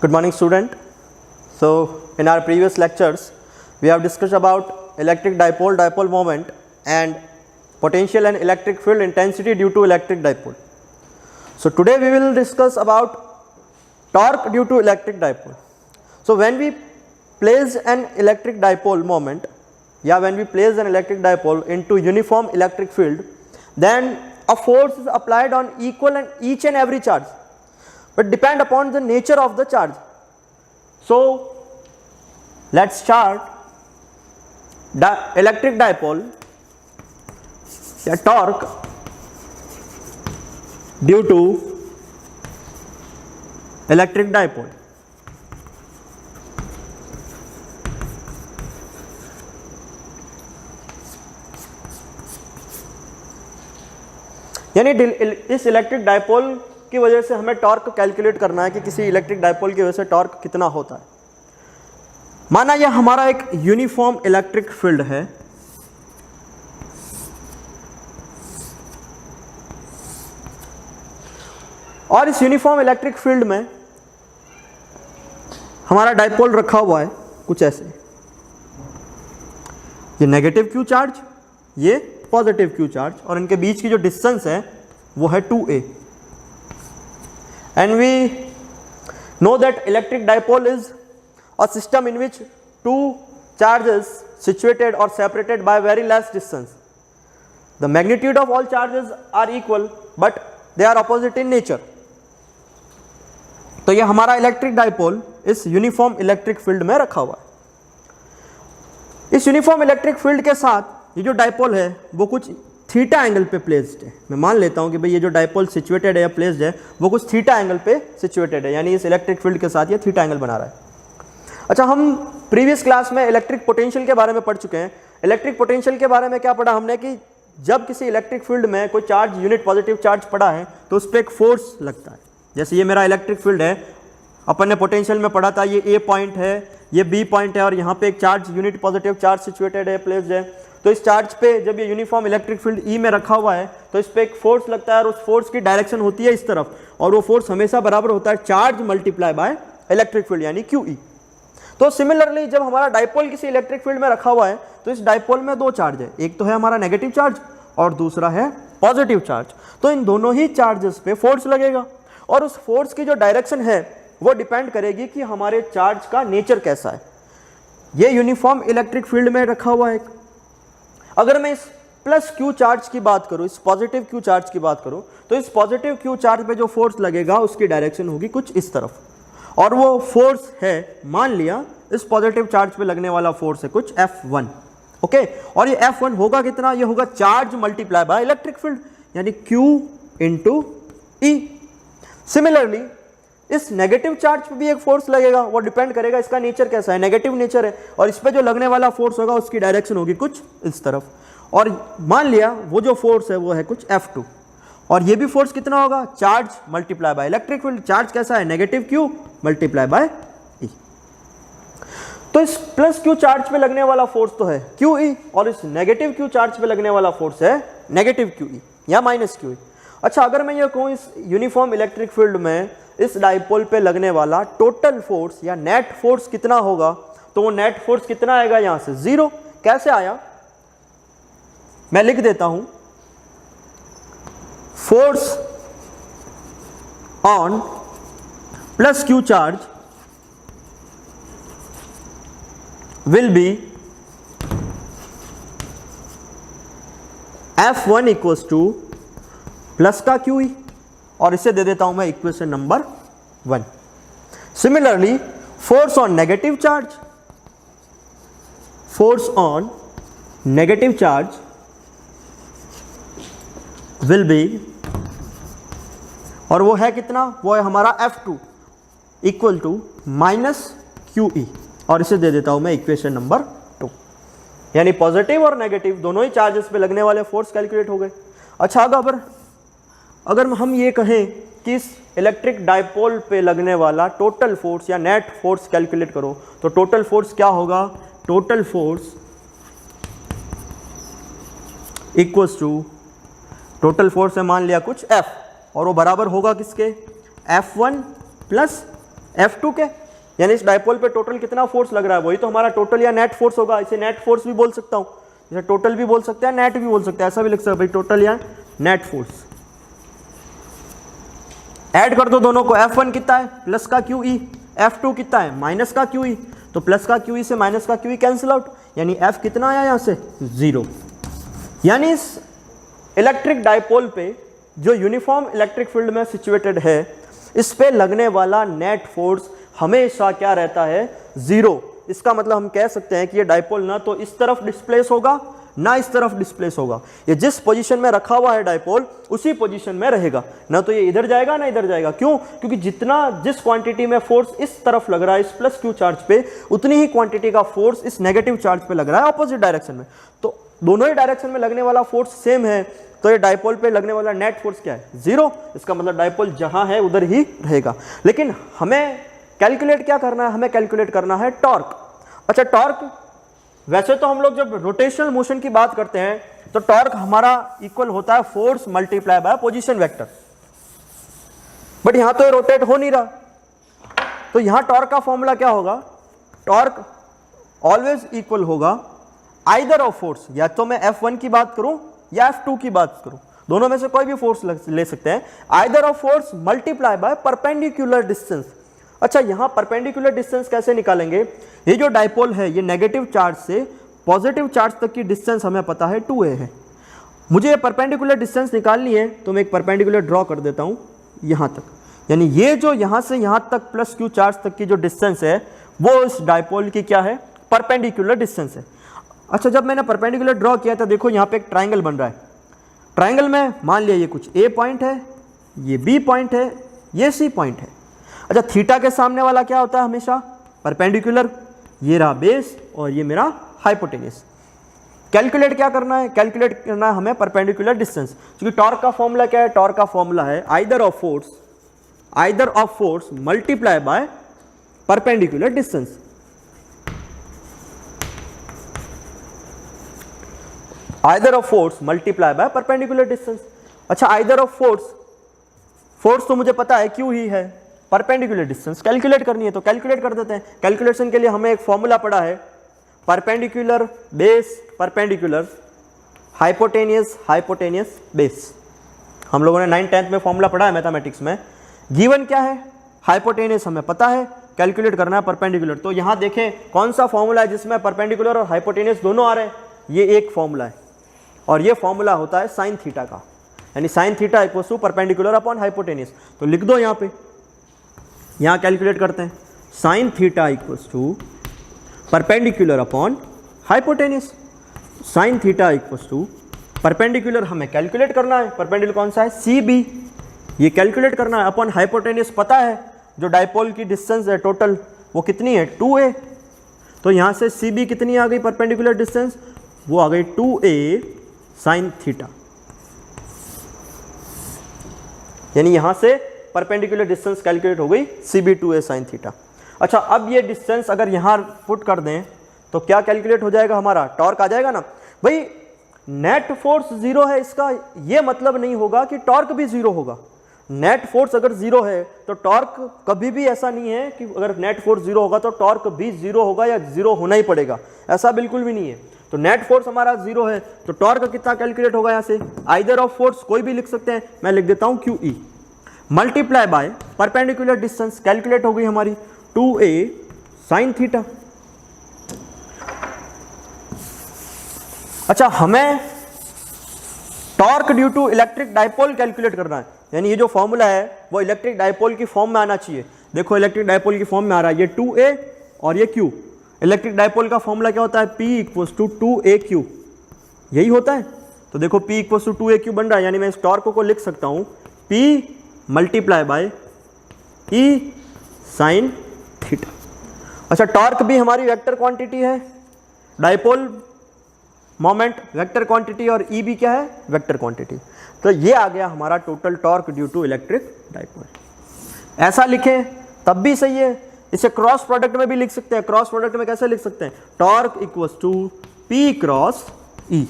Good morning, student. So in our previous lectures we have discussed about electric dipole moment and potential and electric field intensity due to electric dipole. So today we will discuss about torque due to electric dipole. So when we place an electric dipole moment, when we place an electric dipole into uniform electric field, then a force is applied on equal and each and every charge, but depend upon the nature of the charge. So let's start. The electric dipole torque due to electric dipole. यानी इस electric dipole की वजह से हमें torque calculate करना है कि किसी इलेक्ट्रिक डाइपोल की वजह से टॉर्क कितना होता है। माना यह हमारा एक यूनिफॉर्म इलेक्ट्रिक फील्ड है और इस यूनिफॉर्म इलेक्ट्रिक फील्ड में हमारा डाइपोल रखा हुआ है कुछ ऐसे, ये नेगेटिव क्यू चार्ज, ये पॉजिटिव क्यू चार्ज, और इनके बीच की जो डिस्टेंस है वो है 2a। And we know that electric dipole is a system in which two charges situated or separated by very less distance. The magnitude of all charges are equal but they are opposite in nature. तो ये हमारा electric dipole इस uniform electric field में रखा हुआ है। इस uniform electric field के साथ ये जो डाइपोल है वो कुछ थीटा एंगल पे प्लेस्ड है। मैं मान लेता हूं कि भाई ये जो डाइपोल सिचुएटेड है या प्लेस्ड है वो कुछ थीटा एंगल पे सिचुएटेड है, यानी इस इलेक्ट्रिक फील्ड के साथ ये थीटा एंगल बना रहा है। अच्छा, हम प्रीवियस क्लास में इलेक्ट्रिक पोटेंशियल के बारे में पढ़ चुके हैं। इलेक्ट्रिक पोटेंशियल के बारे में क्या पढ़ा हमने कि जब किसी इलेक्ट्रिक फील्ड में कोई चार्ज यूनिट पॉजिटिव चार्ज पड़ा है तो उस पर एक फोर्स लगता है। जैसे ये मेरा इलेक्ट्रिक फील्ड है, अपन ने पोटेंशियल में पढ़ा था ये A पॉइंट है, ये B पॉइंट है और यहाँ पे एक charge unit positive charge situated है, प्लेस्ड है। तो इस चार्ज पे जब ये यूनिफॉर्म इलेक्ट्रिक फील्ड E में रखा हुआ है तो इस पे एक फोर्स लगता है और उस फोर्स की डायरेक्शन होती है इस तरफ, और वो फोर्स हमेशा बराबर होता है charge multiply by electric field यानी QE। तो सिमिलरली जब हमारा डाइपोल किसी इलेक्ट्रिक फील्ड में रखा हुआ है तो इस डाइपोल में दो चार्ज है, एक तो है हमारा नेगेटिव चार्ज और दूसरा है पॉजिटिव चार्ज। तो इन दोनों ही चार्जेस पे फोर्स लगेगा और उस फोर्स की जो डायरेक्शन है वो डिपेंड करेगी कि हमारे चार्ज का नेचर कैसा है। ये यूनिफॉर्म इलेक्ट्रिक फील्ड में रखा हुआ है। अगर मैं इस प्लस क्यू चार्ज की बात करूं, इस पॉजिटिव क्यू चार्ज की बात करूं, तो इस पॉजिटिव क्यू चार्ज पे जो फोर्स लगेगा उसकी डायरेक्शन होगी कुछ इस तरफ, और वो फोर्स है, मान लिया इस पॉजिटिव चार्ज पे लगने वाला फोर्स है कुछ F1, ओके। और ये F1 होगा कितना? ये होगा charge multiply by electric field यानी Q इंटू E। सिमिलरली इस नेगेटिव चार्ज पे भी एक फोर्स लगेगा, वो डिपेंड करेगा इसका नेचर कैसा है, नेगेटिव नेचर है, और इस पे जो लगने वाला फोर्स होगा उसकी डायरेक्शन होगी कुछ इस तरफ, और मान लिया वो जो फोर्स है वो है कुछ F2, और ये भी फोर्स कितना होगा? Charge multiply by electric field. Charge कैसा है? Negative Q multiply by E। तो इस प्लस Q चार्ज पे लगने वाला फोर्स तो है QE और इस नेगेटिव Q चार्ज पे लगने वाला फोर्स है नेगेटिव QE या माइनस QE। अच्छा, अगर मैं ये कहूँ इस यूनिफॉर्म इलेक्ट्रिक फील्ड में इस डाइपोल पे लगने वाला टोटल फोर्स या नेट फोर्स कितना होगा, तो वो नेट फोर्स कितना आएगा? यहां से 0। कैसे आया? मैं लिख देता हूं, force on plus Q charge will be F1 equals two plus का QE, और इसे दे देता हूं मैं equation number 1। Similarly force on negative charge, force on negative charge will be, और वो है कितना? वो है हमारा F2 equal to minus QE, और इसे दे देता हूं मैं इक्वेशन नंबर 2। यानी पॉजिटिव और नेगेटिव दोनों ही चार्जेस पे लगने वाले फोर्स कैलकुलेट हो गए। अच्छा, अगर हम ये कहें कि इस इलेक्ट्रिक डाइपोल पे लगने वाला टोटल फोर्स या नेट फोर्स कैलकुलेट करो, तो टोटल फोर्स क्या होगा? Total force equals to total force है मान लिया कुछ F, और वो बराबर होगा किसके? F1 प्लस F2 के, यानी इस डायपोल पे टोटल कितना फोर्स लग रहा है, वही तो हमारा टोटल या नेट फोर्स होगा। इसे नेट फोर्स भी बोल सकता हूँ, इसे टोटल भी बोल सकते हैं, नेट भी बोल सकते हैं, ऐसा भी लिख सकते हैं भाई, टोटल या नेट फोर्स। ऐड कर दो दोनों को, F1 कितना है प्लस का QE, F2 कितना है माइनस का QE, तो प्लस का QE से माइनस का QE कैंसिल आउट, यानी F कितना आया यहाँ से 0। यानी इस इलेक्ट्रिक डायपोल पे जो यूनिफॉर्म इलेक्ट्रिक फील्ड में सिचुएटेड है, इस पे लगने वाला नेट फोर्स हमेशा क्या रहता है 0। इसका मतलब हम कह सकते हैं कि ये डायपोल ना तो इस तरफ डिस्प्लेस होगा ना इस तरफ डिस्प्लेस होगा, ये जिस पोजीशन में रखा हुआ है डायपोल उसी पोजीशन में रहेगा, ना तो ये इधर जाएगा ना इधर जाएगा। क्यों? क्योंकि जिस क्वांटिटी में फोर्स इस तरफ लग रहा है इस प्लस क्यू चार्ज पे, उतनी ही क्वांटिटी का फोर्स इस नेगेटिव चार्ज पे लग रहा है ऑपोजिट डायरेक्शन में। तो दोनों ही डायरेक्शन में लगने वाला फोर्स सेम है, तो ये डायपोल पे लगने वाला नेट फोर्स क्या है 0। इसका मतलब डायपोल जहां है उधर ही रहेगा। लेकिन हमें कैलकुलेट क्या करना है, हमें कैलकुलेट करना है टॉर्क। अच्छा, टॉर्क वैसे तो हम लोग जब रोटेशनल मोशन की बात करते हैं तो टॉर्क हमारा इक्वल होता है force multiply by position vector, but यहां तो ये रोटेट हो नहीं रहा, तो यहां टॉर्क का फॉर्मूला क्या होगा, टॉर्क ऑलवेज इक्वल होगा आइदर ऑफ फोर्स, या तो मैं F1 की बात करूं या F2 की बात करूं, दोनों में से कोई भी फोर्स ले सकते हैं, either of force multiply by perpendicular distance. अच्छा, यहां परपेंडिकुलर डिस्टेंस कैसे निकालेंगे, ये जो डायपोल है ये नेगेटिव चार्ज से पॉजिटिव चार्ज तक की डिस्टेंस हमें पता है 2a है, मुझे ये परपेंडिकुलर डिस्टेंस निकालनी है, तो मैं एक परपेंडिकुलर ड्रॉ कर देता हूं यहां तक, यानी ये जो यहां से यहां तक प्लस q चार्ज तक की जो डिस्टेंस है वो इस डायपोल की क्या है, परपेंडिकुलर डिस्टेंस है। अच्छा, जब मैंने परपेंडिकुलर ड्रॉ किया था, देखो यहाँ पे एक ट्राइंगल बन रहा है, ट्राइंगल में मान लिया ये कुछ A पॉइंट है, ये B पॉइंट है, ये C पॉइंट है। अच्छा, थीटा के सामने वाला क्या होता है हमेशा परपेंडिकुलर, ये रहा बेस और ये मेरा हाइपोटेन्यूस। कैलकुलेट क्या करना है, कैलकुलेट करना है हमें परपेंडिकुलर डिस्टेंस, क्योंकि टॉर्क का फॉर्मूला क्या है, टॉर्क का फॉर्मूला है either of force multiply by perpendicular distance. Either of force multiply by perpendicular distance. अच्छा, आइदर ऑफ फोर्स तो मुझे पता है क्यू ही है, परपेंडिकुलर डिस्टेंस कैलकुलेट करनी है तो कैलकुलेट कर देते हैं। कैलकुलेशन के लिए हमें एक फॉर्मूला पड़ा है, perpendicular base perpendicular hypotenuse base, हम लोगों ने 9th 10th में फॉर्मूला पढ़ा है मैथमेटिक्स में। गिवन क्या है, हाइपोटेनियस हमें पता है, कैलकुलेट करना है परपेंडिकुलर। तो यहां देखें कौन सा फॉर्मूला है जिसमें परपेंडिकुलर और हाइपोटेनियस दोनों आ रहे हैं, ये एक फॉर्मूला है, और ये फॉर्मूला होता है साइन थीटा का, यानी sine theta equal to perpendicular upon hypotenuse. तो लिख दो यहाँ पे, यहाँ कैलकुलेट करते हैं, sine theta equals to perpendicular upon hypotenuse. Sine theta equals to perpendicular हमें कैलकुलेट करना है, परपेंडिकुलर कौन सा है CB, ये कैलकुलेट करना है, अपॉन हाइपोटेनियस पता है जो डायपोल की डिस्टेंस है टोटल वो कितनी है 2a, तो यहाँ से CB कितनी आ गई परपेंडिकुलर डिस्टेंस, वो आ गई 2a साइन थीटा, यानी यहां से परपेंडिकुलर डिस्टेंस कैलकुलेट हो गई CB 2a साइन थीटा। अच्छा, अब ये डिस्टेंस अगर यहां पुट कर दें तो क्या कैलकुलेट हो जाएगा, हमारा टॉर्क आ जाएगा ना। भाई नेट फोर्स 0 है, इसका ये मतलब नहीं होगा कि टॉर्क भी 0 होगा। नेट फोर्स अगर 0 है तो टॉर्क कभी भी ऐसा नहीं है कि अगर नेट फोर्स 0 होगा तो टॉर्क भी 0 होगा या 0 होना ही पड़ेगा, ऐसा बिल्कुल भी नहीं है। तो नेट फोर्स हमारा 0 है तो टॉर्क कितना कैलकुलेट होगा, यहाँ से आइदर ऑफ फोर्स कोई भी लिख सकते हैं, मैं लिख देता हूं QE multiply by perpendicular distance, calculate हो गई हमारी 2a साइन थीटा। अच्छा, हमें torque due to electric dipole calculate करना है, यानी ये जो फॉर्मूला है वो इलेक्ट्रिक डायपोल की फॉर्म में आना चाहिए। देखो इलेक्ट्रिक डायपोल की फॉर्म में आ रहा है, ये 2a और ये q। इलेक्ट्रिक डायपोल का फॉर्मूला क्या होता है, P इक्वल्स टू 2aq, यही होता है। तो देखो P इक्वल्स टू 2aq बन रहा है, यानी मैं इस टॉर्क को लिख सकता हूं P multiply by E sign theta. अच्छा, टॉर्क भी हमारी वेक्टर क्वांटिटी है, डायपोल मोमेंट वेक्टर क्वांटिटी और E भी क्या है, वेक्टर क्वांटिटी। तो ये आ गया हमारा total torque due to electric dipole. ऐसा लिखें तब भी सही है, इसे क्रॉस प्रोडक्ट में भी लिख सकते हैं। क्रॉस प्रोडक्ट में कैसे लिख सकते हैं, torque equals to P cross E,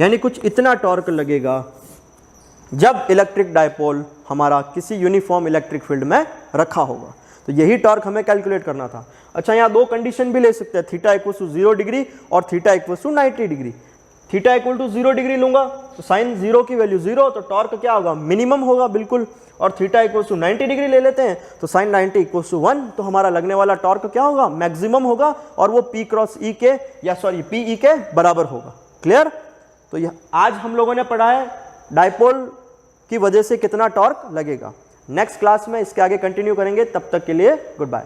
यानी कुछ इतना टॉर्क लगेगा जब इलेक्ट्रिक डायपोल हमारा किसी यूनिफॉर्म इलेक्ट्रिक फील्ड में रखा होगा। तो यही टॉर्क हमें कैलकुलेट करना था। अच्छा, यहाँ दो कंडीशन भी ले सकते हैं, थीटा इक्वल टू 0 डिग्री और theta equal to 90 degree. Theta equal to 0 degree लूंगा तो साइन 0 की वैल्यू 0, तो टॉर्क क्या होगा, मिनिमम होगा बिल्कुल। और थीटा इक्वल टू 90 डिग्री ले लेते हैं तो साइन 90 इक्वल टू 1, तो हमारा लगने वाला टॉर्क क्या होगा, मैक्सिमम होगा, और वो P क्रॉस E के या सॉरी PE के बराबर होगा। क्लियर? तो यह आज हम लोगों ने पढ़ा है डायपोल की वजह से कितना टॉर्क लगेगा। नेक्स्ट क्लास में इसके आगे कंटिन्यू करेंगे, तब तक के लिए गुड बाय।